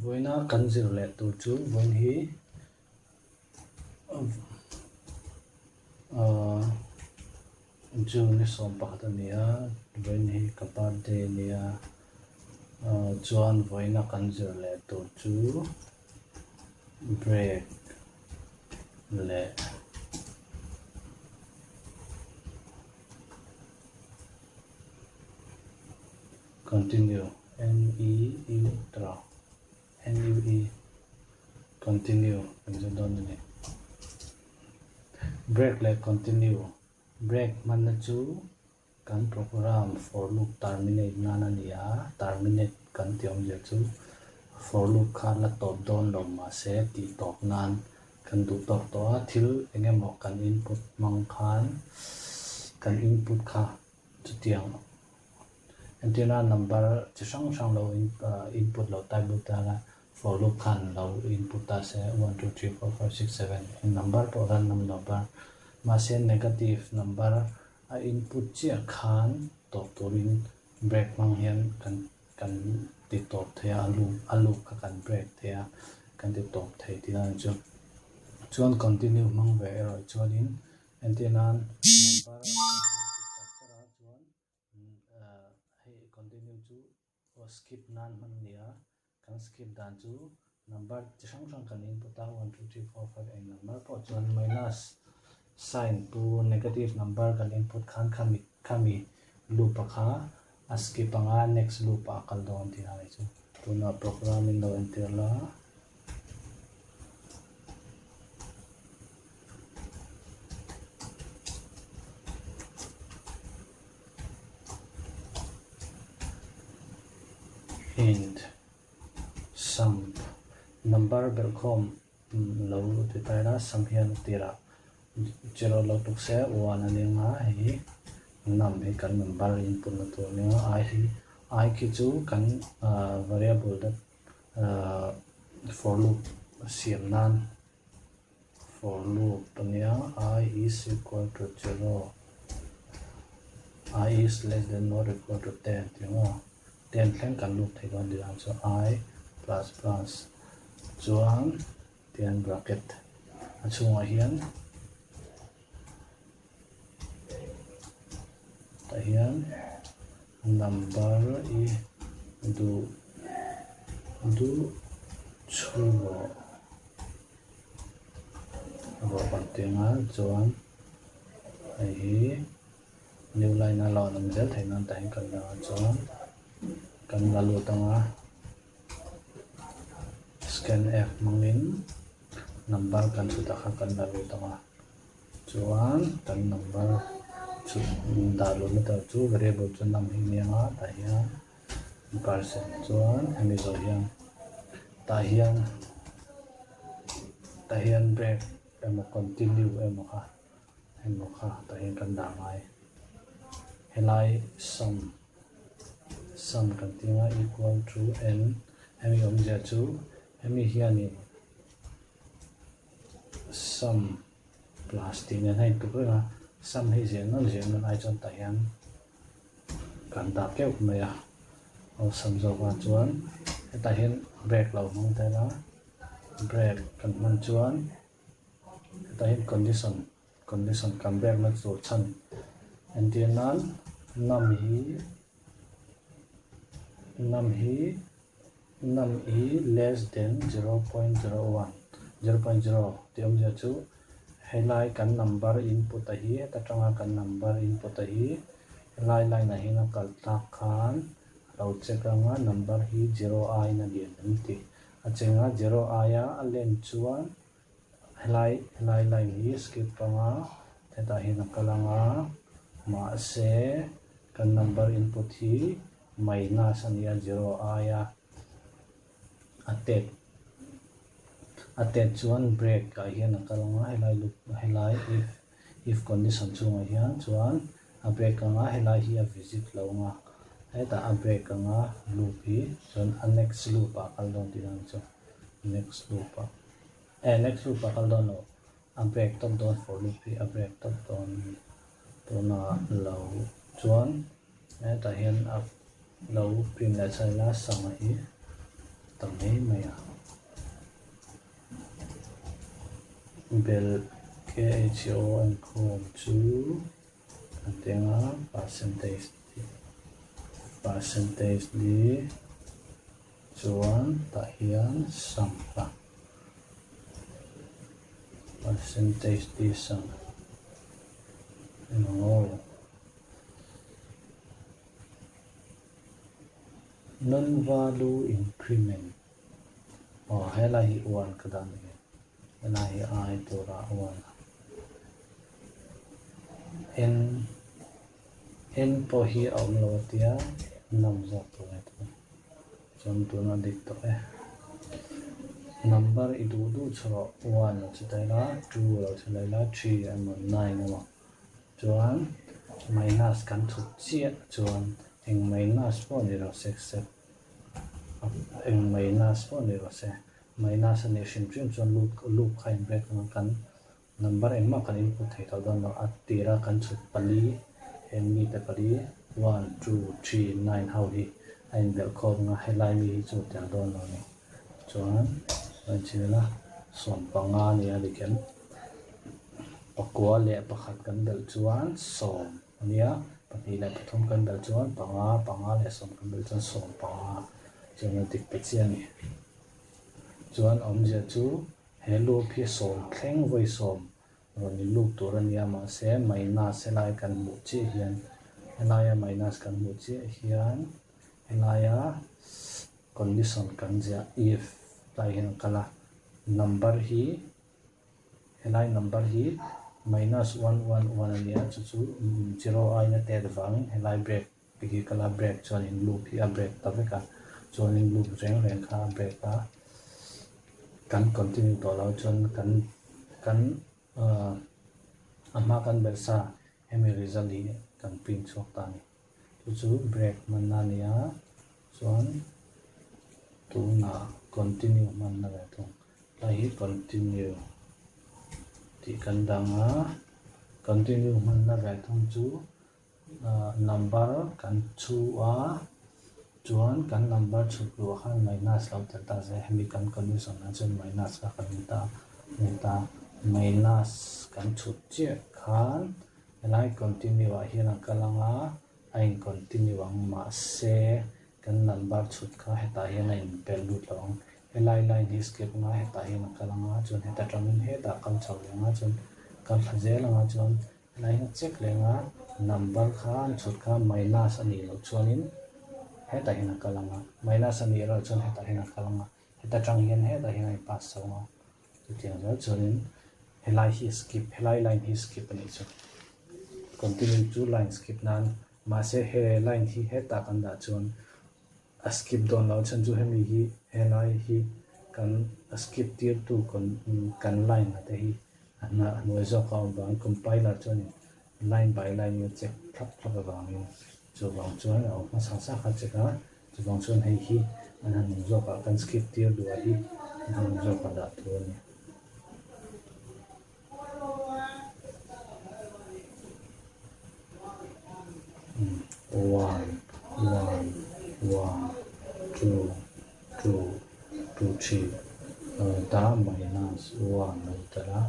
voina kan zir le tu chu voin hi June som pakhat ania voin hi kapat de nia chuan voina kan zir le tu chu break le continue NEU tra NUE continue ni break le continue break man na chu kan program for loop terminate na na nia terminate kan tiom je chu for loop khan la top down lo ma se ti top nan kan du top to thil engemaw kan input mang khan kan input kha chu tiang antenna number chi sang lo input lo type lu ta la for loop khan lo input ta se 1 2 3 4 5 6 7 in number po random number ma se negative number a input chi khan top torin break mang hian kan ti top thea alu ka kan break thea kan ti top thei ti na chu chuan continue mang ve roi chuan in antenna number chuan hey continue chu skip nan man nia kan skip dan chu number chi sang kan input ta 1 2 3 4 5 8 number po chuan minus sign to negative number kan input khan khami loop kha a skip anga next loop a kal don ti hai chu tuna programming lo enter la and sum number belcom lo ti ta na sum hian tira zero lo tuk se 1 ani nga hi nam hi kan number input na to ne I ki chu kan variable that for loop siam nan for loop nia I is equal to 0 I is less than or equal to 10 ti nga 10 thleng kan loop thei don diam so I plus plus chuan 10 bracket achunga hian tahian number I du chulo ro patenga chuan ai new line na lo nam del thai nan tai kan na chuan kan la lu tanga scan f mangin number kan chu ta kha kan la lu tanga chuan kan number chu da lu na ta chu variable chu nam hi nia ta hian percent chuan amizo hian ta hian break emo continue emo kha ta hian kan da mai helai sum kan tinga equal to n emi omja chu emi hiani sum plus tin hai tu ka sum hi zen non ai chon ta hian kan da keu me ya au sum zo wa chuan ta hian break lo mong ta la break kan man chuan ta hian condition kan break na chu chan antenan nam hi less than 0.01 0.0 tiom ja chu helai kan number input a hi ta tanga kan number input a hi helai line na hi na kal ta khan lo check anga number hi 0i na dian anti a chenga 0i a len chuan helai line hi skip anga ta hi na kalanga ma se kan number input hi minus ania 0i a atet chuan break ka hian kalanga helai if condition chunga hian chuan a break anga helai hi a visit lo nga eta a break anga loop hi chuan a next loop a kal don tiang chu next loop a kal don lo a break top don for loop hi a break top don to na lo chuan eta hian a lo pin la chai la sang hi tam mấy mày à bel KHO and Chrome chú kan tiếng á percentage đi chuan ta hian sum pa percentage đi sum no non value increment hay là hi one ka dan ni na hi ai to ra one n po hi om lo tia nam za to to chon tu na dik to number du chro 1 chitai la 2 lo chitai la 3 and 9 no chuan minus kan thu chia chuan eng minus po ni ro 6 eng minus po ni ro se minus ani sim chuan loop khain break kan number eng ma kan input thei tho don lo atira kan chu pali en mi te pali 1 2 3 9 how hi ein bel ko nga helai mi chu ta don lo ni chuan chila som panga ni ali ken pakwa le pakhat kan bel chuan som ania pati la pathum kan bel chuan panga le som kan bel chuan som panga chuan dik pe chian ni chuan om je chu hello phi som thleng voi som roni lu turania ma se minus helai kan mu chi hian helaya minus kan mu chi hian helaya condition kan ja if lai hin kala number hi helai number hi minus 111 ania chu 0 ai na te dawang helai break pi kala break chuan in loop hi a break ta veka chuan in loop reng kha break ta kan continue to lo chuan kan ama kan belsa hemi result hi kan print chok ta ni chu break man na nia chuan tu na continue man na ve thong lai hi continue ti kan danga continue man na ve thong chu number kan chu a chuan kan number chu ru khan minus lo ta se hemi kan condition na chuan minus ka kan ta minus kan chu che khan lai continue a hian kalanga ain continue ang ma se kan number chut kha heta hian in bel lut long helai line hi skip nga heta hian kalanga chuan heta tramin heta kan chau lenga chuan kan phazel nga chuan line check lenga number khan chut kha minus ani lo chuanin heta hian kalanga minus ani ro chuan heta hian kalanga heta tang hian heta hian pass sawa chu tiang zo chuanin helai hi skip helai line hi skip ani chu continue to line skip nan ma se he line hi heta kan da chuan a skip don lo chan chu hemi hi helai hi kan skip tier tu kan line ate hi na noi zo ka bang compiler chuan line by line you check thap bang ni chu bang chuan au ma sa kha cheka chu bang chuan hei hi an han zo ka kan skip tier du a hi an zo ka da tu ni one, 2, 3 ta minus 1 lo ta la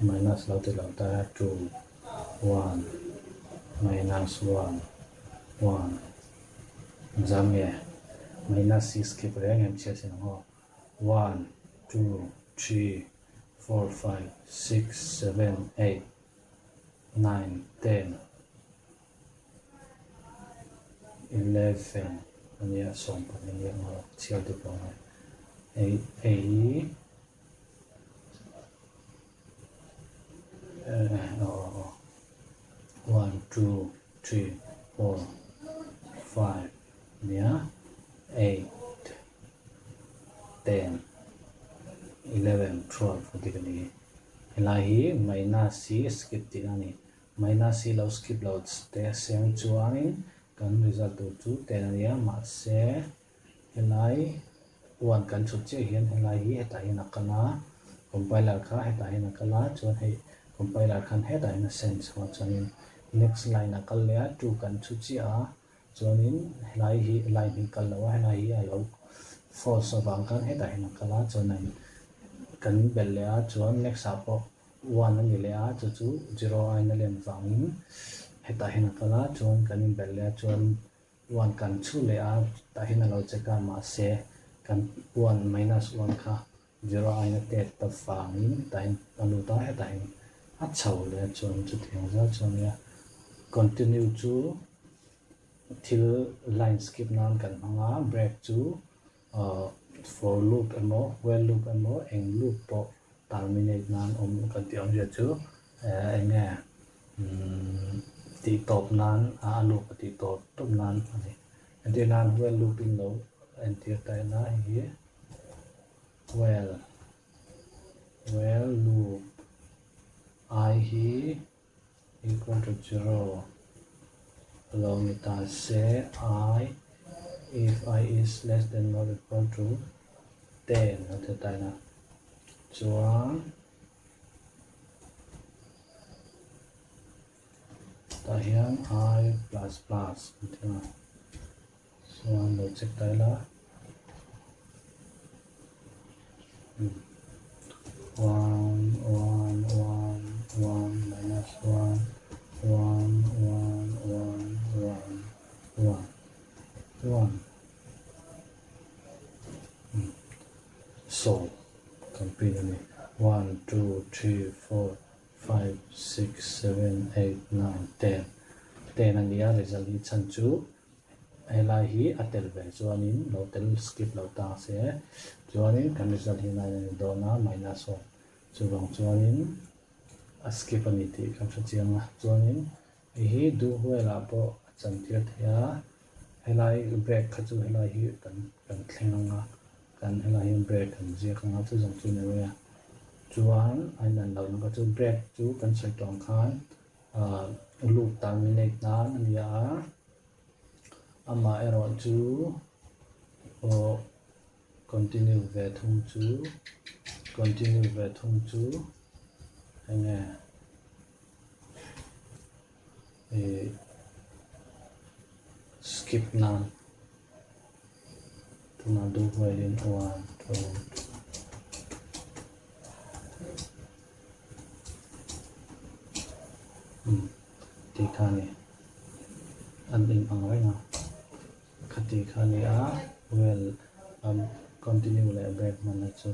minus lo ta 2 1 minus 1 jamye minus 6 ke pre ngam che se no 1 2 3 4 5 6 7 8 9 10 11 ania som pa ni ma chial de pa a 1 2 3 4 5 nia 8 10 11 12 dikani lahi minus c skip tinani minus c lo skip lo te sem chuanin kan result chu tenania ma se helai wan kan chu che hian helai hi heta hin akala compiler kha heta hin akala chuan hei compiler khan heta hin sense wa chuanin next line akal le tu kan chu chi a chuanin helai hi line hi kal lo helai hi alo false awang kan heta hina kala chonai kan bel le a chuan next up 1 ani le a chu 0 aina lem wangin heta hina kala chuan kan bel le chuan 1 kan chu le a ta hina lo cheka ma se kan 1 minus 1 kha 0 aina te ta wangin ta hin alu ta heta hin a chho le chuan chu thiang za chuan ya continue chu till line skip nan kan hanga break chu for loop emo while loop emo eng loop po terminate nan kan tiang je chu enge ti top nan loop ti top nan ani ante nan while looping lo ante ta na hi while loop I hi equal to 0 along it say I if I is less than or equal to 10 at the time chuan ta hian I plus chuan lo check ta la 1 minus 1 so completely 1 2 3 4 5 6 7 8 9 10 anh ya result hi chan chu helai hi atel ve chuanin lo tel skip lo ta se chuanin kan result hi na do na minus 1 chuwang chuanin a skip ani ti kan sa chianga chuanin hi du huela po chan tia thia helai break kha chu helai hi kan thlenganga kan helai hi break kan je khanga chu jong chu ne ya chuan ainan lo na chu break chu kan sai tong khan loop terminate nan ania ama error chu continue ve thung chu enge skip nan tuna do while in 1 2 ti khani an ding ang rai na khati khani a well continue le break man chu